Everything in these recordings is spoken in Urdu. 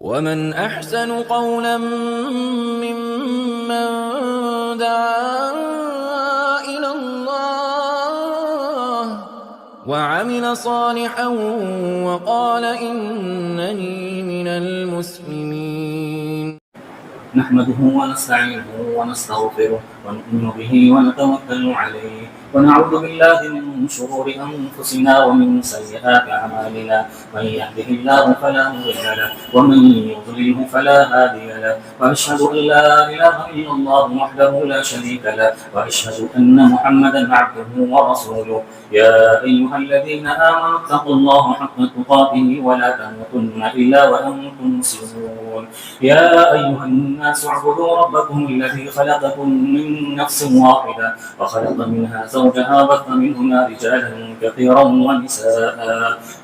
ومن أحسن قولا ممن دعا إلى الله وعمل صالحا وقال إنني من المسلمين. نحمده ونستعينه ونستغفره ونؤمن به ونتوكل عليه ونعوذ بالله من شرور أنفسنا ومن سيئات أعمالنا. من يهده الله فلا مضل له ومن يضلله فلا هادي له وأشهد أن لا إله إلا الله وحده لا شريك له وأشهد أن محمدا عبده ورسوله. يا أيها الذين آمنوا اتقوا الله حق تقاته ولا تموتن إلا وأنتم مسلمون. يا أيها الناس اعبدوا ربكم الذي خلقكم من نفس واحدة وخلق منها زوجها وبث منهما رجالا كثيرا ونساء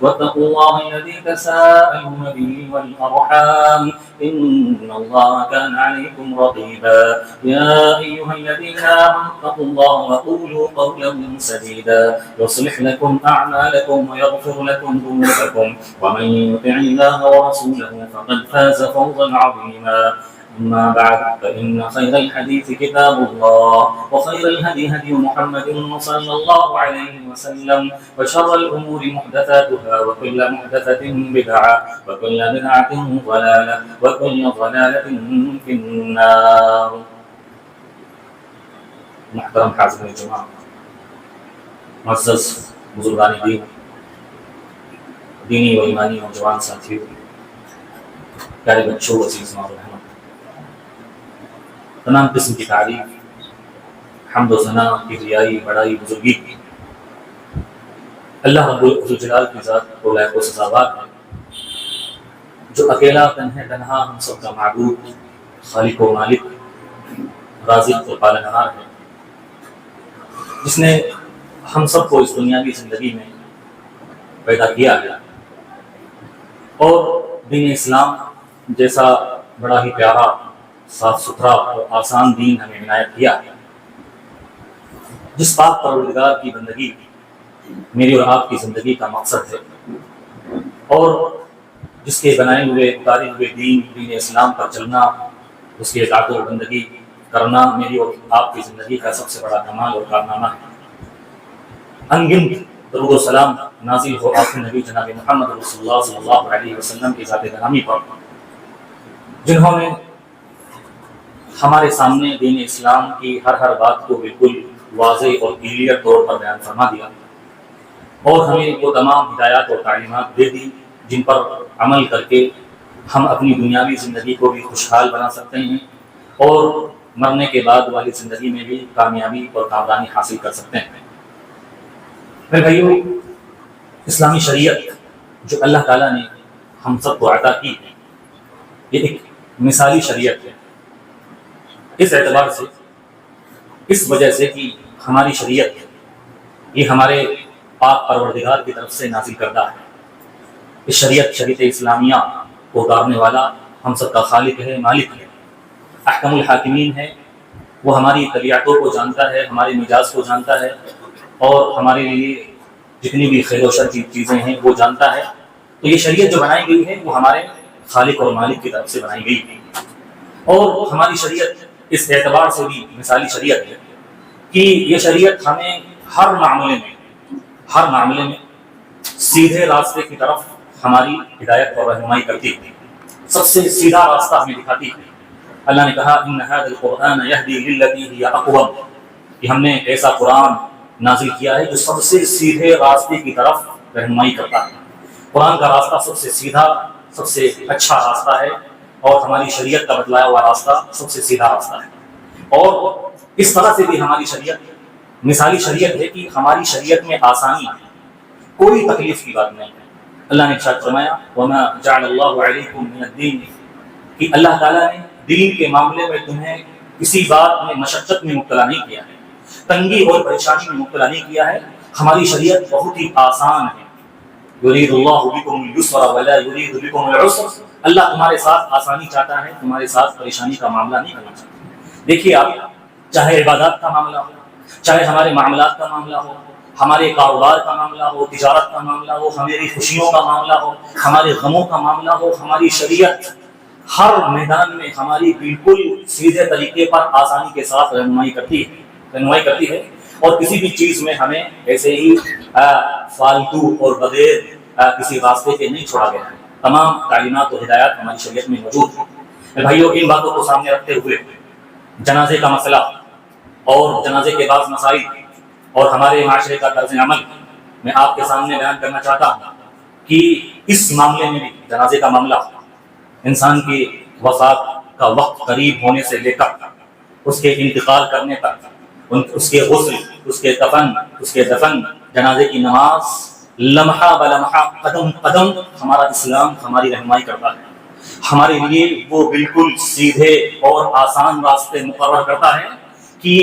واتقوا الله الذي تساءلون به والأرحام إن الله كان عليكم رقيبا. يا أيها الذين آمنوا اتقوا الله وقولوا قولا سديدا يصلح لكم أعمالكم ويغفر لكم ذنوبكم ومن يطع الله ورسوله فقد فاز فوزا عظيما. أما بعد فإن خير الحديث كتاب الله وخير الهدي هدي محمد صلى الله عليه وسلم وشر الأمور محدثاتها وكل محدثة بدعة وكل بدعة ضلالة وكل ضلالة في النار. محترم حاضرین الجماعة، معزز بزرگان دین، دینی و ایمانی نوجوان ساتھیوں، پیارے بچوں، عزیز اور رحمت، تمام قسم کی تعریف، حمد و ثنا، کبریائی، بڑائی، بزرگی اللہ رب الجلال کی ذات کو لائق و سزاوار ہے، جو اکیلا تنہا ہم سب کا معبود، خالق و مالک، رازق و پالنہار ہے، جس نے ہم سب کو اس دنیاوی زندگی میں پیدا کیا ہے اور دین اسلام جیسا بڑا ہی پیارا، صاف ستھرا اور آسان دین ہمیں عنایت کیا ہے، جس پاک پروردگار کی بندگی میری اور آپ کی زندگی کا مقصد ہے، اور جس کے بنائے ہوئے اتارے ہوئے دین اسلام پر چلنا، اس کی اطاعت و بندگی کرنا میری اور آپ کی زندگی کا سب سے بڑا کمال اور کارنامہ ہے۔ انگنت درود و سلام نازل ہو آخر نبی جناب محمد رسول اللہ صلی اللہ علیہ وسلم کی ذات گرامی پر، جنہوں نے ہمارے سامنے دین اسلام کی ہر بات کو بالکل واضح اور کلیئر طور پر بیان فرما دیا، اور ہمیں وہ تمام ہدایات اور تعلیمات دے دی جن پر عمل کر کے ہم اپنی دنیاوی زندگی کو بھی خوشحال بنا سکتے ہیں اور مرنے کے بعد والی زندگی میں بھی کامیابی اور کامرانی حاصل کر سکتے ہیں۔ پھر بھائیو، اسلامی شریعت جو اللہ تعالیٰ نے ہم سب کو عطا کی ہے، یہ ایک مثالی شریعت ہے، اس اعتبار سے، اس وجہ سے کہ ہماری شریعت یہ ہمارے پاک پروردگار کی طرف سے نازل کردہ ہے۔ اس شریعت اسلامیہ کو اتارنے والا ہم سب کا خالق ہے، مالک ہے، احکم الحاکمین ہے، وہ ہماری طبیعتوں کو جانتا ہے، ہمارے مزاج کو جانتا ہے، اور ہمارے لیے جتنی بھی خیر و شر کی چیزیں ہیں وہ جانتا ہے۔ تو یہ شریعت جو بنائی گئی ہے وہ ہمارے خالق اور مالک کی طرف سے بنائی گئی ہے، اور ہماری شریعت اس اعتبار سے بھی مثالی شریعت ہے کہ یہ شریعت ہمیں ہر معاملے میں سیدھے راستے کی طرف ہماری ہدایت اور رہنمائی کرتی ہے، سب سے سیدھا راستہ ہمیں دکھاتی ہے۔ اللہ نے کہا ان ھذا القرآن یہدی للتی ہی اقوم، کہ ہم نے ایسا قرآن نازل کیا ہے جو سب سے سیدھے راستے کی طرف رہنمائی کرتا ہے۔ قرآن کا راستہ سب سے سیدھا، سب سے اچھا راستہ ہے، اور ہماری شریعت کا بتلایا ہوا راستہ سب سے سیدھا راستہ ہے۔ اور اس طرح سے بھی ہماری شریعت مثالی شریعت ہے کہ ہماری شریعت میں آسانی ہے، کوئی تکلیف کی بات نہیں ہے۔ اللہ نے ارشاد فرمایا وما جعل اللہ علیکم من الدین، کہ اللہ تعالیٰ نے دین کے معاملے میں تمہیں کسی بات میں مشقت میں مبتلا نہیں کیا ہے، تنگی اور پریشانی میں مبتلا نہیں کیا ہے۔ ہماری شریعت بہت ہی آسان ہے۔ یرید اللہ بکم الیسر ولا یرید بکم العسر، اللہ تمہارے ساتھ آسانی چاہتا ہے، تمہارے ساتھ پریشانی کا معاملہ نہیں کرنا چاہتا۔ دیکھیے آپ، چاہے عبادات کا معاملہ ہو، چاہے ہمارے معاملات کا معاملہ ہو، ہمارے کاروبار کا معاملہ ہو، تجارت کا معاملہ ہو، ہماری خوشیوں کا معاملہ ہو، ہمارے غموں کا معاملہ ہو، ہماری شریعت ہر میدان میں ہماری بالکل سیدھے طریقے پر آسانی کے ساتھ رہنمائی کرتی ہے اور کسی بھی چیز میں ہمیں ایسے ہی فالتو اور بغیر کسی راستے کے نہیں چھوڑا گیا ہے۔ تمام تعلیمات و ہدایات ہماری شریعت میں موجود ہیں۔ بھائیوں، ان باتوں کو سامنے رکھتے ہوئے جنازے کا مسئلہ اور جنازے کے بعض مسائل اور ہمارے معاشرے کا طرز عمل میں آپ کے سامنے بیان کرنا چاہتا ہوں کہ اس معاملے میں بھی، جنازے کا معاملہ، انسان کی وفات کا وقت قریب ہونے سے لے کر اس کے انتقال کرنے تک، اس کے غسل، اس کے کفن، اس کے دفن، جنازے کی نماز، لمحہ بلمحہ، قدم قدم ہمارا اسلام ہماری رہنمائی کرتا ہے۔ ہمارے لیے وہ بالکل سیدھے اور آسان راستے مقرر کرتا ہے کہ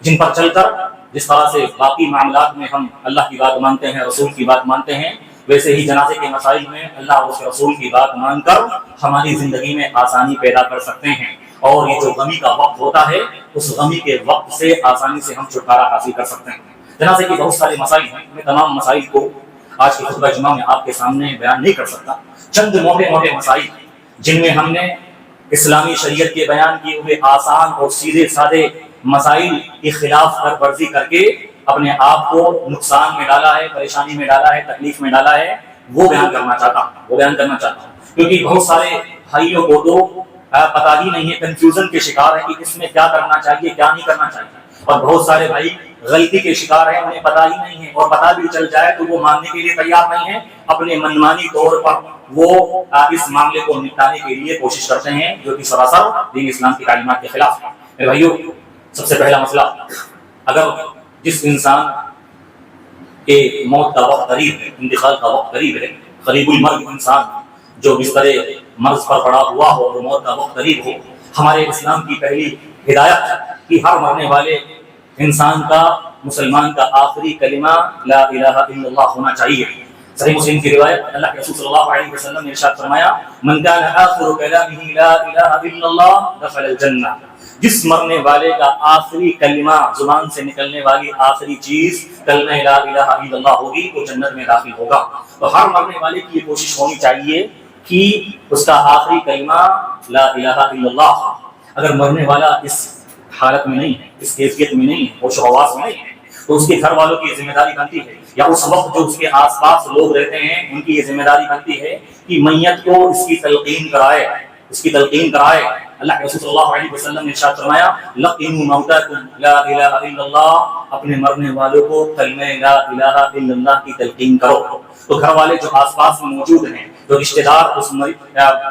جن پر چل کر جس طرح سے باقی معاملات میں ہم اللہ کی بات مانتے ہیں، رسول کی بات مانتے ہیں، ویسے ہی جنازے کے مسائل میں اللہ اور اس کے رسول کی بات مان کر ہماری زندگی میں آسانی پیدا کر سکتے ہیں، اور یہ جو غمی کا وقت ہوتا ہے اس غمی کے وقت سے آسانی سے ہم چھٹکارا حاصل کر سکتے ہیں۔ جنازے کے بہت سارے مسائل ہیں، میں تمام مسائل کو آج کے خطبہ جمعہ میں آپ کے سامنے بیان نہیں کر سکتا۔ چند موٹے موٹے مسائل جن میں ہم نے اسلامی شریعت کے بیان کیے ہوئے آسان اور سیدھے سادے مسائل کی خلاف ورزی کر کے اپنے آپ کو نقصان میں ڈالا ہے، پریشانی میں ڈالا ہے، تکلیف میں ڈالا ہے، وہ بیان کرنا چاہتا ہوں کیونکہ بہت سارے بھائیوں کو تو پتہ ہی نہیں ہے، کنفیوژن کے شکار ہے کہ اس میں کیا کرنا چاہیے، کیا نہیں کرنا چاہیے، اور بہت سارے بھائی غلطی کے شکار ہیں، انہیں پتہ ہی نہیں ہے، اور پتہ بھی چل جائے تو وہ ماننے کے لیے تیار نہیں ہے، اپنے منمانی طور پر وہ اس معاملے کو نپٹانے کے لیے کوشش کرتے ہیں، جو کہ سراسر دین اسلام کی تعلیمات کے خلاف ہے۔ میرے بھائیوں، سب سے پہلا مسئلہ، اگر جس انسان کے موت کا وقت قریب ہے، انتقال کا وقت قریب ہے، قریب المرگ انسان جو بستر مرض پر پڑا ہوا ہو اور موت کا وقت قریب ہو، ہمارے اسلام کی پہلی ہدایت کہ ہر مرنے والے انسان کا، مسلمان کا آخری کلمہ لا الہ الا اللہ ہونا چاہیے۔ صحیح مسلم کی روایت، اللہ کے رسول صلی اللہ علیہ وسلم نے ارشاد فرمایا، من کان آخر کلامہ لا الہ الا اللہ دخل الجنہ، جس مرنے والے کا آخری کلمہ، زبان سے نکلنے والی آخری چیز کلمہ لا الہ الا اللہ ہوگی، وہ جنت میں داخل ہوگا۔ تو ہر مرنے والے کی یہ کوشش ہونی چاہیے کہ اس کا آخری کلمہ لا الہ الا اللہ ہو۔ اگر مرنے والا اس حالت میں نہیں ہے، اس کیفیت میں نہیں ہے، ہوش و حواس میں نہیں ہے، تو اس کے گھر والوں کی ذمہ داری بنتی ہے، یا اس وقت جو اس کے آس پاس لوگ رہتے ہیں ان کی یہ ذمہ داری بنتی ہے کہ میت کو اس کی تلقین کرائے۔ اللہ کے رسول صلی اللہ علیہ وسلم نے ارشاد فرمایا، لقنوا موتاکم لا الہ الا اللہ، اپنے مرنے والوں کو کلمہ لا الہ الا اللہ کی تلقین کرو۔ تو گھر والے جو آس پاس میں موجود ہیں، جو رشتہ دار اس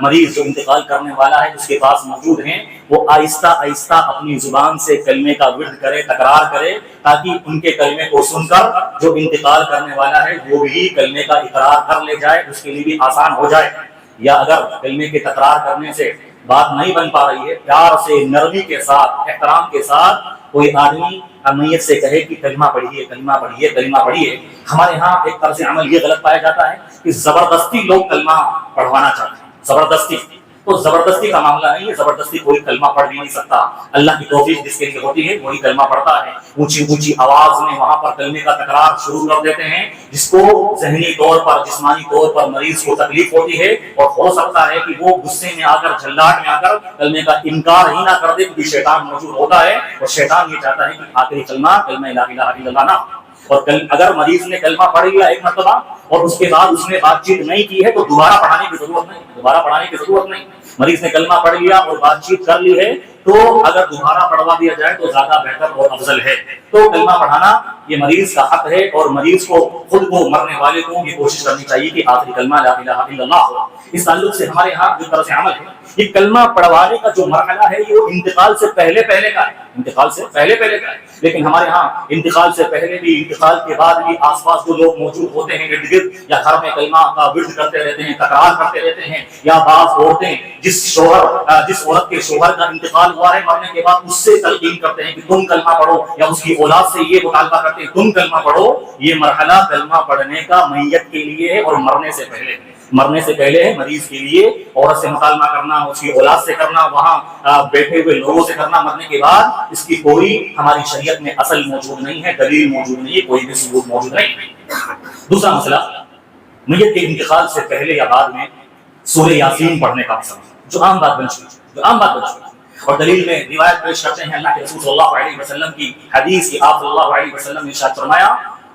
مریض جو انتقال کرنے والا ہے اس کے پاس موجود ہیں، وہ آہستہ آہستہ اپنی زبان سے کلمے کا ورد کرے، تکرار کرے، تاکہ ان کے کلمے کو سن کر جو انتقال کرنے والا ہے وہ بھی کلمے کا اقرار کر لے جائے، اس کے لیے بھی آسان ہو جائے۔ یا اگر کلمے کے تکرار کرنے سے بات نہیں بن پا رہی ہے، پیار سے، نرمی کے ساتھ، احترام کے ساتھ کوئی آدمی میت سے کہے کہ کلمہ پڑھیے، کلمہ پڑھیے، کلمہ پڑھیے۔ ہمارے ہاں ایک طرز عمل یہ غلط پایا جاتا ہے کہ زبردستی لوگ کلمہ پڑھوانا چاہتے ہیں، زبردستی۔ تو زبردستی کا معاملہ نہیں ہے، زبردستی کوئی کلمہ پڑھ بھی نہیں سکتا۔ اللہ کی توفیق جس کے لیے ہوتی ہے وہی کلمہ پڑھتا ہے۔ اونچی اونچی آواز میں وہاں پر کلمے کا تکرار شروع کر دیتے ہیں، جس کو ذہنی طور پر، جسمانی طور پر مریض کو تکلیف ہوتی ہے، اور ہو سکتا ہے کہ وہ غصے میں آ کر، جھلاٹ میں آ کر کلمے کا انکار ہی نہ کر دے، کیونکہ شیطان موجود ہوتا ہے، اور شیطان یہ چاہتا ہے کہ آخری کلمہ لا الہ الا اللہ نہ۔ اور اگر مریض نے کلمہ پڑھ لیا ایک مرتبہ اور اس کے بعد اس نے بات چیت نہیں کی ہے تو دوبارہ پڑھانے کی ضرورت نہیں، مریض نے کلمہ پڑھ لیا اور بات چیت کر لی ہے تو اگر دوبارہ پڑھوا دیا جائے تو زیادہ بہتر اور افضل ہے۔ تو کلمہ پڑھانا یہ مریض کا حق ہے، اور مریض کو، خود کو، مرنے والے کو یہ کوشش کرنی چاہیے کہ آخری کلمہ لا الہ الا اللہ ہو۔ اس تعلق سے ہمارے ہاں جو طرز عمل ہے، یہ کلمہ پڑھوانے کا جو مرحلہ ہے یہ انتقال سے پہلے کا ہے، لیکن ہمارے ہاں انتقال سے پہلے بھی، انتقال کے بعد بھی آس پاس جو لوگ موجود ہوتے ہیں ارد گرد، یا گھر میں کلمہ کا ورد کرتے رہتے ہیں، تکرار کرتے رہتے ہیں، یا بعض عورتیں جس عورت کے شوہر کا انتقال ہوا ہے مرنے کے بعد اس سے تلقین کرتے ہیں کہ تم کلمہ پڑھو، یا اس کی اولاد سے یہ مطالبہ کرتے ہیں تم کلمہ پڑھو۔ یہ مرحلہ کلمہ پڑھنے کا میت کے لیے ہے، اور مرنے سے پہلے ہے مریض کے لیے۔ عورت سے مکالمہ کرنا، اس کی اولاد سے کرنا، وہاں بیٹھے ہوئے لوگوں سے کرنا مرنے کے بعد، اس کی کوئی ہماری شریعت میں اصل موجود نہیں ہے، دلیل موجود نہیں ہے، کوئی بھی ثبوت موجود نہیں۔ دوسرا مسئلہ، میت کے انتقال سے پہلے یا بعد میں سورہ یاسین پڑھنے کا مسئلہ۔ جو عام بات بن چکی اور دلیل میں روایت پیش کرتے ہیں اللہ کے رسول صلی اللہ علیہ وسلم کی حدیث کی، آپ صلی اللہ علیہ وسلم نے ارشاد فرمایا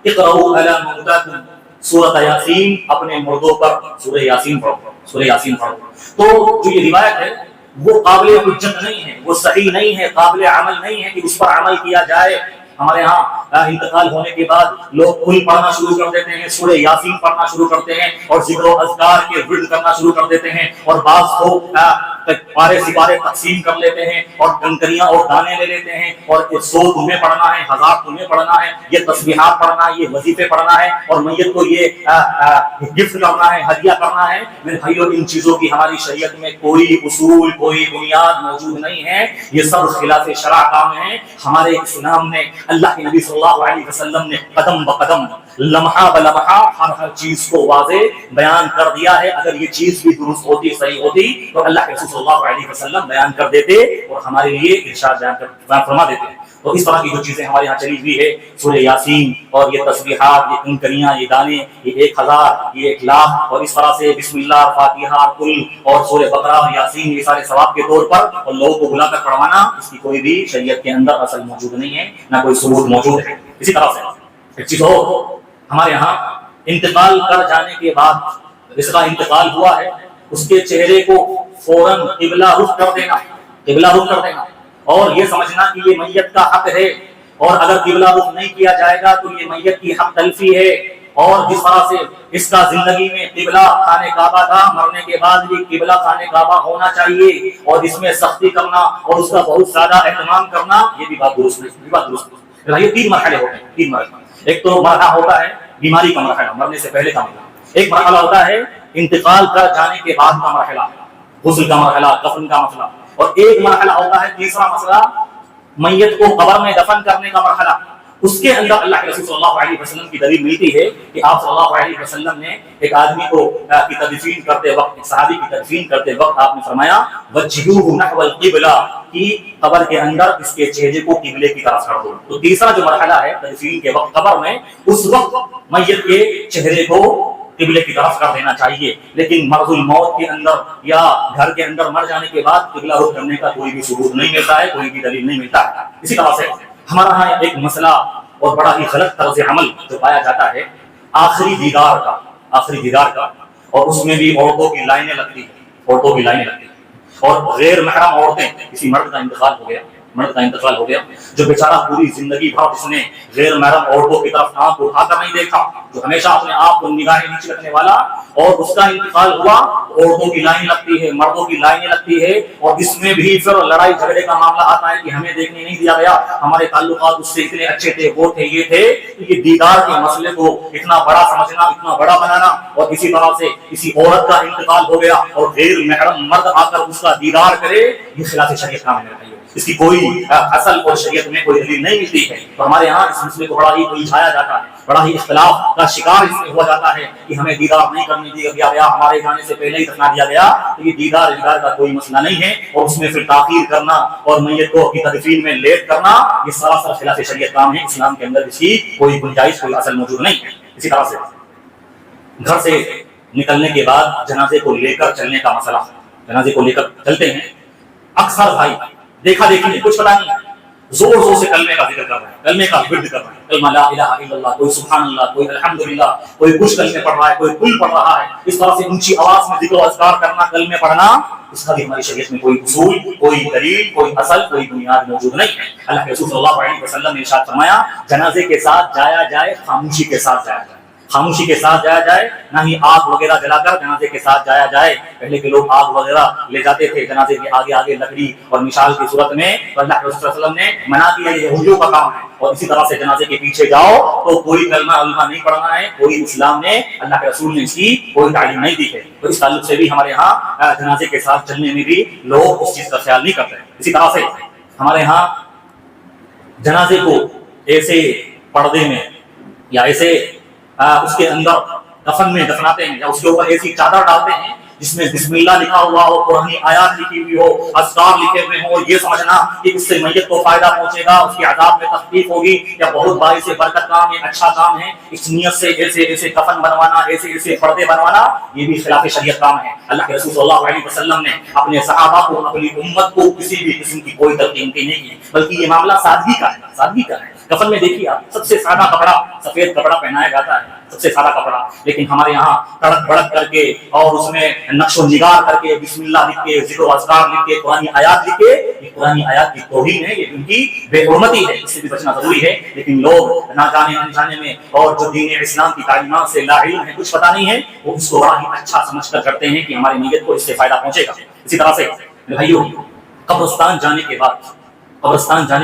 اقرؤوا علی موتاکم سورۃ یاسین، اپنے مردوں پر سورہ یاسین پڑھو۔ تو جو یہ روایت ہے وہ قابل حجت نہیں ہے، وہ صحیح نہیں ہے، قابل عمل نہیں ہے کہ اس پر عمل کیا جائے۔ ہمارے ہاں انتقال ہونے کے بعد لوگ کل پڑھنا شروع کر دیتے ہیں، سورہ یاسین پڑھنا شروع کرتے ہیں اور ذکر و اذکار کے ورد کرنا شروع کر دیتے ہیں، اور بعض کو پارے سپارے تقسیم کر لیتے ہیں اور کنکریاں اور دانے لے لیتے ہیں، اور 100 تمہیں پڑھنا ہے، 1000 تمہیں پڑھنا ہے، یہ تسبیحات پڑھنا ہے، یہ وظیفے پڑھنا ہے، اور میت کو یہ گفٹ کرنا ہے، ہدیہ کرنا ہے۔ میرے بھائیو، ان چیزوں کی ہماری شریعت میں کوئی اصول، کوئی بنیاد موجود نہیں ہے، یہ سب خلاف شرع کام ہے۔ ہمارے اسلام نے، اللہ کے نبی صلی اللہ علیہ وسلم نے قدم بقدم، لمحہ بلمحہ ہر چیز کو واضح بیان کر دیا ہے۔ اگر یہ چیز بھی درست ہوتی، صحیح ہوتی، تو اللہ کے رسول صلی اللہ علیہ وسلم بیان کر دیتے اور ہمارے لیے ارشاد بیان فرما دیتے۔ تو اس طرح کی جو چیزیں ہمارے یہاں چلی ہوئی ہے، سورہ یاسین اور یہ تسبیحات، یہ کنکریاں، یہ دانے، یہ 1000، یہ 1,00,000، اور اس طرح سے بسم اللہ، فاتحہ، کل اور سورہ بقرہ اور یاسین، یہ سارے ثواب کے طور پر اور لوگوں کو بلا کر پڑھوانا، اس کی کوئی بھی شریعت کے اندر اصل موجود نہیں ہے، نہ کوئی ثبوت موجود ہے۔ اسی طرح سے ایک چیز اور، ہمارے یہاں انتقال کر جانے کے بعد، جس کا انتقال ہوا ہے اس کے چہرے کو فوراً قبلہ رخ کر دینا اور یہ سمجھنا کہ یہ میت کا حق ہے، اور اگر قبلہ رخ نہیں کیا جائے گا تو یہ میت کی حق تلفی ہے۔ اور جس طرح سے اس کا زندگی میں قبلہ خانہ کعبہ تھا، مرنے کے بعد بھی قبلہ خانہ کعبہ ہونا چاہیے، اور اس میں سختی کرنا اور اس کا بہت زیادہ اہتمام کرنا، یہ بھی بات درست نہیں۔ یہ 3 مرحلے ہوتے ہیں، 3 مرحلے۔ ایک تو مرحلہ ہوتا ہے بیماری کا مرحلہ، مرنے سے پہلے کا مرحلہ۔ ایک مرحلہ ہوتا ہے انتقال کر جانے کے بعد کا مرحلہ، غسل کا مرحلہ، کفن کا مسئلہ۔ اور ایک مرحلہ ہوتا ہے، تیسرا مسئلہ، میت کو قبر میں دفن کرنے کا مرحلہ۔ اس کے اندر اللہ کے رسول صلی اللہ علیہ وسلم کی دلیل ملتی ہے کہ آپ صلی اللہ علیہ وسلم نے ایک آدمی کو کی تدفین کرتے وقت، ایک صحابی کی تدفین کرتے وقت آپ نے فرمایا وجہوہ نحو القبلہ، کہ قبر کے اندر اس کے چہرے کو قبلے کی طرف کر دو۔ تو تیسرا جو مرحلہ ہے تدفین کے وقت قبر میں، اس وقت میت کے چہرے کو قبلے کی طرف کر دینا چاہیے، لیکن مرض الموت کے اندر یا گھر کے اندر مر جانے کے بعد قبلہ رخ کرنے کا کوئی بھی ثبوت نہیں ملتا ہے، کوئی بھی دلیل نہیں ملتا ہے۔ اسی طرح سے ہمارا یہاں ایک مسئلہ اور بڑا ہی غلط طرز عمل جو پایا جاتا ہے آخری دیدار کا، اور اس میں بھی عورتوں کی لائنیں لگتی ہیں، اور غیر محرم عورتیں، کسی مرد کا انتقال ہو گیا جو بیچارہ پوری زندگی بھر اس نے غیر محرم عورتوں کی طرف آنکھ اٹھا کر نہیں دیکھا، جو ہمیشہ اپنے آپ کو نگاہیں نیچے رکھنے والا، اور اس کا انتقال ہوا، عورتوں کی لائن لگتی ہے، مردوں کی لائنیں لگتی ہے، اور اس میں بھی پھر لڑائی جھگڑے کا معاملہ آتا ہے کہ ہمیں دیکھنے نہیں دیا گیا، ہمارے تعلقات اس سے اتنے اچھے تھے، وہ تھے، یہ تھے۔ یہ دیدار کے مسئلے کو اتنا بڑا سمجھنا، اتنا بڑا بنانا، اور اسی طرح سے کسی عورت کا انتقال ہو گیا اور غیر محرم مرد آ کر اس کا دیدار کرے، یہ خلاف شریعت کام ہے۔ اس کی کوئی اصل اور شریعت میں کوئی دلیل نہیں ملتی ہے۔ تو ہمارے یہاں اس مسئلے کو بڑا ہی الجھایا جاتا ہے، بڑا ہی اختلاف کا شکار اس میں ہوا جاتا ہے کہ ہمیں دیدار نہیں کرنے دیا گیا، ہمارے جانے سے پہلے ہی دفنا دیا گیا۔ تو یہ دیدار کا کوئی مسئلہ نہیں ہے، اور اس میں پھر تاخیر کرنا اور میت کو کی تدفین میں لیٹ کرنا، یہ سراسر خلاف شریعت کام ہے۔ اسلام کے اندر اس کی کوئی گنجائش، کوئی اصل موجود نہیں ہے۔ اسی طرح سے گھر سے نکلنے کے بعد جنازے کو لے کر چلنے کا مسئلہ، جنازے کو لے کر چلتے ہیں، اکثر بھائی دیکھا دیکھی کچھ پتا نہیں، زور زور سے کلمے کا ذکر کر رہے ہیں، کلمے کا ورد کر رہے ہیں، کلمہ لا الہ الا اللہ، کوئی سبحان اللہ، کوئی الحمدللہ، کوئی کچھ کلمے پڑھ رہا ہے، کوئی کل پڑھ رہا ہے۔ اس طرح سے اونچی آواز میں ذکر و اذکار کرنا، کلمے پڑھنا، اس کا بھی ہماری شریعت میں کوئی اصول، کوئی دلیل، کوئی اصل، کوئی بنیاد موجود نہیں ہے۔ اللہ کے رسول صلی اللہ علیہ وسلم نے ارشاد فرمایا جنازے کے ساتھ جایا جائے، خاموشی کے ساتھ جایا جائے، خاموشی کے ساتھ جایا جائے، نہ ہی آگ وغیرہ جلا کر جنازے کے ساتھ جایا جائے۔ پہلے کے لوگ آگ وغیرہ لے جاتے تھے جنازے کے آگے آگے لکڑی اور مشال کی صورت میں، تو اللہ کے رسول صلی اللہ علیہ وسلم نے منع کیا، یہ یہودیوں کا کام ہے۔ اور اسی طرح سے جنازے کے پیچھے جاؤ تو کوئی کلمہ علمہ نہیں پڑھنا ہے، کوئی اسلام نے، اللہ کے رسول نے اس کی کوئی تعلیم نہیں دی ہے۔ تو اس تعلق سے بھی ہمارے یہاں جنازے کے ساتھ چلنے میں بھی لوگ اس چیز کا خیال نہیں کرتے۔ اسی طرح سے ہمارے یہاں جنازے کو ایسے پردے میں یا ایسے اس کے اندر کفن میں دفناتے ہیں، یا اس کے اوپر ایسی چادر ڈالتے ہیں جس میں بسم اللہ لکھا ہوا ہو، قرآنی آیات لکھی ہوئی ہو، اذکار لکھے ہوئے ہوں، اور یہ سمجھنا کہ اس سے میت کو فائدہ پہنچے گا، اس کی عذاب میں تخفیف ہوگی، یا بہت باعث برکت کام ہے، اچھا کام ہے، اس نیت سے ایسے کفن بنوانا، ایسے پردے بنوانا، یہ بھی خلاف شریعت کام ہے۔ اللہ کے رسول صلی اللہ علیہ وسلم نے اپنے صحابہ کو، اپنی امت کو کسی بھی قسم کی کوئی تلقین نہیں کی، بلکہ یہ معاملہ سادگی کا ہے، سادگی کا ہے۔ کفن میں دیکھیے آپ، سب سے سادہ کپڑا، سفید کپڑا پہنایا جاتا ہے، سب سے سادہ کپڑا، لیکن ہمارے یہاں تڑک بڑک کر کے اور اس میں نقش و نگار کر کے، بسم اللہ لکھ کے، ذکر و اذکار لکھ کے، قرآنی آیات لکھ کے، یہ قرآنی آیات کی توہین ہے، یہ ان کی بے حرمتی ہے، اس سے بھی بچنا ضروری ہے۔ لیکن لوگ نہ جانے انجانے میں اور جو دین اسلام کی تعلیمات سے لا علم ہے، کچھ پتہ نہیں ہے، وہ اس کو بڑا ہی اچھا سمجھ کر کرتے ہیں کہ ہماری نیت کو اس سے فائدہ پہنچے گا۔ اسی طرح سے بھائیو، قبرستان جانے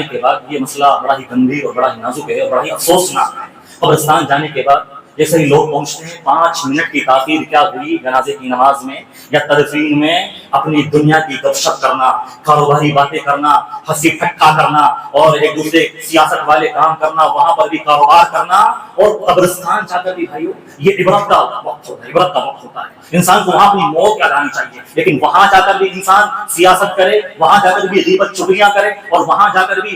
کے بعد یہ مسئلہ بڑا ہی گمبھیر اور بڑا ہی نازک ہے اور بڑا ہی افسوسناک ہے۔ قبرستان جانے کے بعد جیسے ہی لوگ پہنچتے ہیں، 5 منٹ کی تاخیر کیا ہوئی جنازے کی نماز میں یا تدفین میں، اپنی دنیا کی گپ شپ کرنا، کاروباری باتیں کرنا، ہنسی ٹھٹھا کرنا، اور ایک دوسرے سیاست والے کام کرنا، وہاں پر بھی کاروبار کرنا، اور قبرستان جا کر بھی بھائیو یہ عبرت کا وقت ہوتا ہے۔ انسان کو وہاں اپنی موت یاد آنی چاہیے، لیکن وہاں جا کر بھی انسان سیاست کرے، وہاں جا کر بھی غیبت چغلیاں کرے، اور وہاں جا کر بھی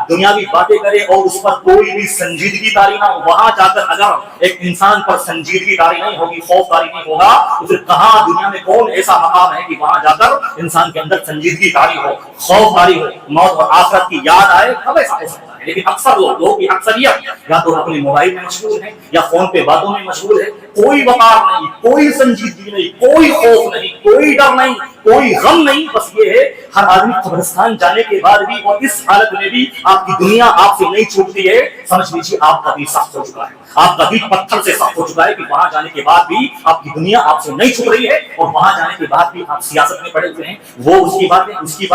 دنیاوی باتیں کرے، اور اس پر کوئی بھی سنجیدگی طاری نہ ہو۔ وہاں جا کر اگر ایک انسان پر سنجیدگی طاری نہیں ہوگی، خوف طاری نہیں ہوگا، تو پھر کہاں دنیا میں کون ایسا مقام ہے کہ وہاں جا کر انسان کے اندر سنجیدگی طاری ہو، خوف طاری ہو، موت اور آخرت کی یاد آئے، کب ایسا ہو سکتا ہے؟ لیکن اکثر لوگوں کی اکثریت یا تو اپنے موبائل میں مشغول ہے یا فون پہ باتوں میں مشغول ہے، کوئی وقار نہیں، کوئی سنجیدگی نہیں، کوئی خوف نہیں، کوئی ڈر نہیں، کوئی غم نہیں، بس یہ ہے ہر آدمی قبرستان جانے کے بعد بھی اور اس حالت میں بھی آپ کی دنیا آپ سے نہیں چھوٹتی ہے، سمجھ لیجیے آپ کا دل سخت ہو چکا ہے، آپ کا دل پتھر سے سخت ہو چکا ہے کہ وہاں جانے کے بعد بھی آپ کی دنیا آپ سے نہیں چھوٹ رہی ہے، اور وہاں جانے کے بعد بھی آپ سیاست میں پڑے ہوئے ہیں، وہ اس کی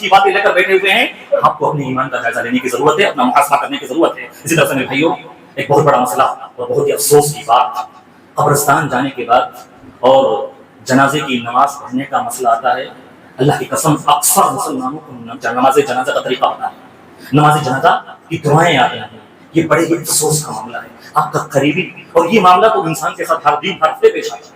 باتیں لے کر بیٹھے ہوئے ہیں۔ آپ کو اپنے ایمان کا جائزہ لینے کی ضرورت ہے، اپنا محاسبہ کرنے کی ضرورت ہے۔ اسی طرح سے میرے بھائیوں، ایک بہت بڑا مسئلہ اور بہت ہی افسوس کی بات، قبرستان جانے کے بعد اور جنازے کی نماز پڑھنے کا مسئلہ آتا ہے۔ اللہ کی قسم، اکثر مسلمانوں کو نماز جنازہ کا طریقہ پتا ہے، نماز جنازہ کی دعائیں یاد نہیں ہیں۔ یہ بڑے ہی افسوس کا معاملہ ہے، آپ کا قریبی، اور یہ معاملہ تو انسان کے ساتھ ہر ہفتے پیش آتا ہے،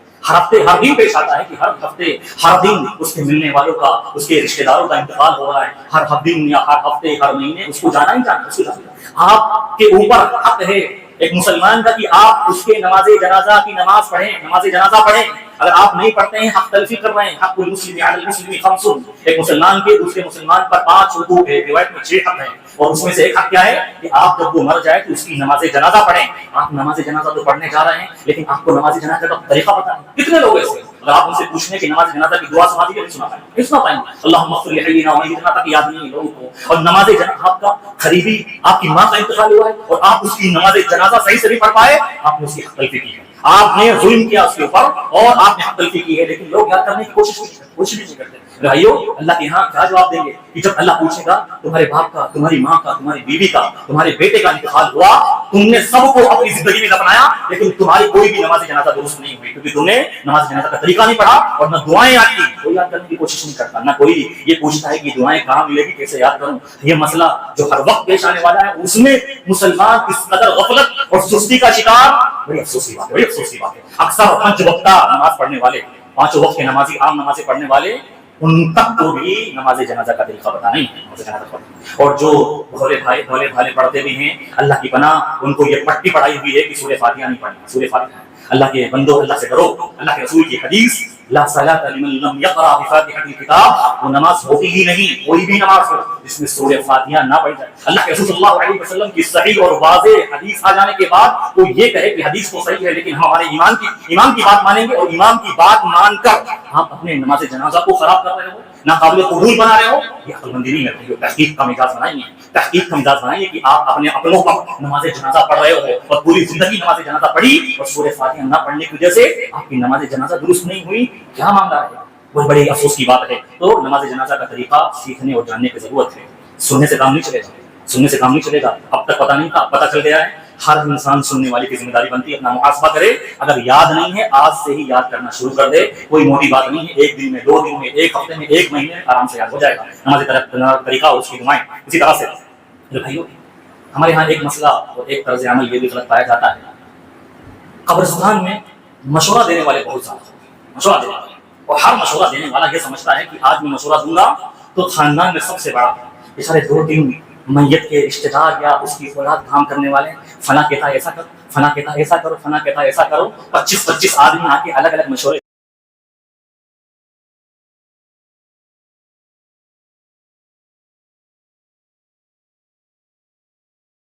ہر دن پیش آتا ہے کہ ہر ہفتے ہر دن اس کے ملنے والوں کا، اس کے رشتہ داروں کا انتقال ہو رہا ہے، ہر دن یا ہر ہفتے ہر مہینے اس کو جانا ہی جانا، اس کو جانا۔ آپ کے اوپر حق ہے ایک مسلمان کا کہ آپ اس کے نماز جنازہ کی نماز پڑھیں، نماز جنازہ پڑھیں۔ اگر آپ نہیں پڑھتے ہیں، حق تلفی کر رہے ہیں۔ حق المسلم علی المسلم خمس، ایک مسلمان کے دوسرے مسلمان پر 5 حقوق ہے، روایت میں 6 حق ہیں، اور اس میں سے ایک حق کیا ہے کہ آپ جب وہ مر جائے تو اس کی نماز جنازہ پڑھیں۔ آپ نماز جنازہ تو پڑھنے جا رہے ہیں، لیکن آپ کو نماز جنازہ کا طریقہ پتہ نہیں۔ کتنے لوگ ایسے، اگر آپ ان سے پوچھیں کہ نماز جنازہ کی دعا سنا دیجیے، نہیں سنا پائیں گے۔ اللہم اغفر لحینا ومیتنا تک یاد نہیں ہے لوگوں کو۔ اور نماز جنازہ، آپ کا قریبی، آپ کی ماں کا انتقال ہوا ہے اور آپ اس کی نماز جنازہ صحیح سے نہیں پڑھ پائے، آپ نے اس کی حق تلفی کی ہے، آپ نے ظلم کیا اس کے اوپر اور آپ نے حق تلفی کی ہے، لیکن لوگ یاد کرنے کی کوشش نہیں کرتے۔ بھائیو، اللہ کے یہاں کیا جواب دیں گے کہ جب اللہ پوچھے گا تمہارے باپ کا، تمہاری ماں کا، تمہاری بیوی کا، تمہارے بیٹے کا انتقال ہوا، تم نے سب کو اپنی زندگی میں دفنایا، لیکن تمہاری کوئی بھی نماز جنازہ درست نہیں ہوئی، کیونکہ تم نے نماز جنازہ کا طریقہ نہیں پڑھا اور نہ دعائیں یاد کی۔ کوئی یاد کرنے کی کوشش نہیں کرتا، نہ کوئی یہ پوچھتا ہے کہ دعائیں کہاں ملے گی، کیسے یاد کروں۔ یہ مسئلہ جو ہر وقت پیش آنے والا ہے، اس میں مسلمان اس قدر غفلت اور سستی کا شکار، بڑی افسوس کی بات ہے۔ اکثر 5 وقتہ نماز پڑھنے والے، 5 وقت کے نمازی، عام نمازیں پڑھنے والے، ان تک کو بھی نماز جنازہ کا طریقہ پتہ نہیں ہے۔ اور جو بھولے بھالے پڑھتے بھی ہیں، اللہ کی پناہ، ان کو یہ پٹی پڑھائی ہوئی ہے کہ سورہ فاتحہ نہیں پڑھنا، سورہ فاتحہ۔ اللہ کے بندو، اللہ سے ڈرو۔ اللہ کے رسول کی حدیث، لا صلاۃ لمن لم یقرأ بفاتحۃ الکتاب، وہ نماز ہوتی ہی نہیں، کوئی بھی نماز ہو جس میں سورہ فاتحہ نہ پڑھی جائے۔ اللہ کے رسول صلی اللہ علیہ وسلم کی صحیح اور واضح حدیث آ جانے کے بعد وہ یہ کہے کہ حدیث تو صحیح ہے، لیکن ہم ہمارے ایمان کی بات مانیں گے، اور ایمان کی بات مان کر ہم اپنے نماز جنازہ کو خراب کر رہے ہو، ناقابل قبول بنا رہے ہو، یہ عقل مندی نہیں ہے۔ تحقیق کا مزاج بنائیے کہ آپ اپنے اپنوں پر نماز جنازہ پڑھ رہے ہو اور پوری زندگی نماز جنازہ پڑھی اور سورہ فاتحہ نہ پڑھنے کی وجہ سے آپ کی نماز جنازہ درست نہیں ہوئی، کیا معاملہ ہے؟ بہت بڑی افسوس کی بات ہے۔ تو نماز جنازہ کا طریقہ سیکھنے اور جاننے کی ضرورت ہے، سننے سے کام نہیں چلے گا۔ اب تک پتہ نہیں تھا، پتہ چل گیا ہے۔ ہر انسان سننے والے کی ذمہ داری بنتی ہے اپنا محاسبہ کرے، اگر یاد نہیں ہے آج سے ہی یاد کرنا شروع کر دے، کوئی موٹی بات نہیں ہے، 1 دن میں، 2 دن میں، 1 ہفتے میں، 1 مہینے میں آرام سے یاد ہو جائے گا نماز طریقہ اور اس کی دعائیں۔ اسی طرح سے بھائیو، ہمارے ہاں ایک مسئلہ اور ایک طرز عمل یہ بھی غلط پایا جاتا ہے، قبرستان میں مشورہ دینے والے بہت زیادہ، اور ہر مشورہ دینے والا یہ سمجھتا ہے کہ آج میں مشورہ دوں گا تو خاندان میں سب سے بڑا بیچارے 2 دن میت کے رشتے دار یا اس کی اولاد کام کرنے والے فلاں کہتا ہے ایسا کرو، فلاں کہتا ہے ایسا کرو، فلاں کہتا ہے ایسا کرو، 25 آدمی آ کے الگ الگ مشورے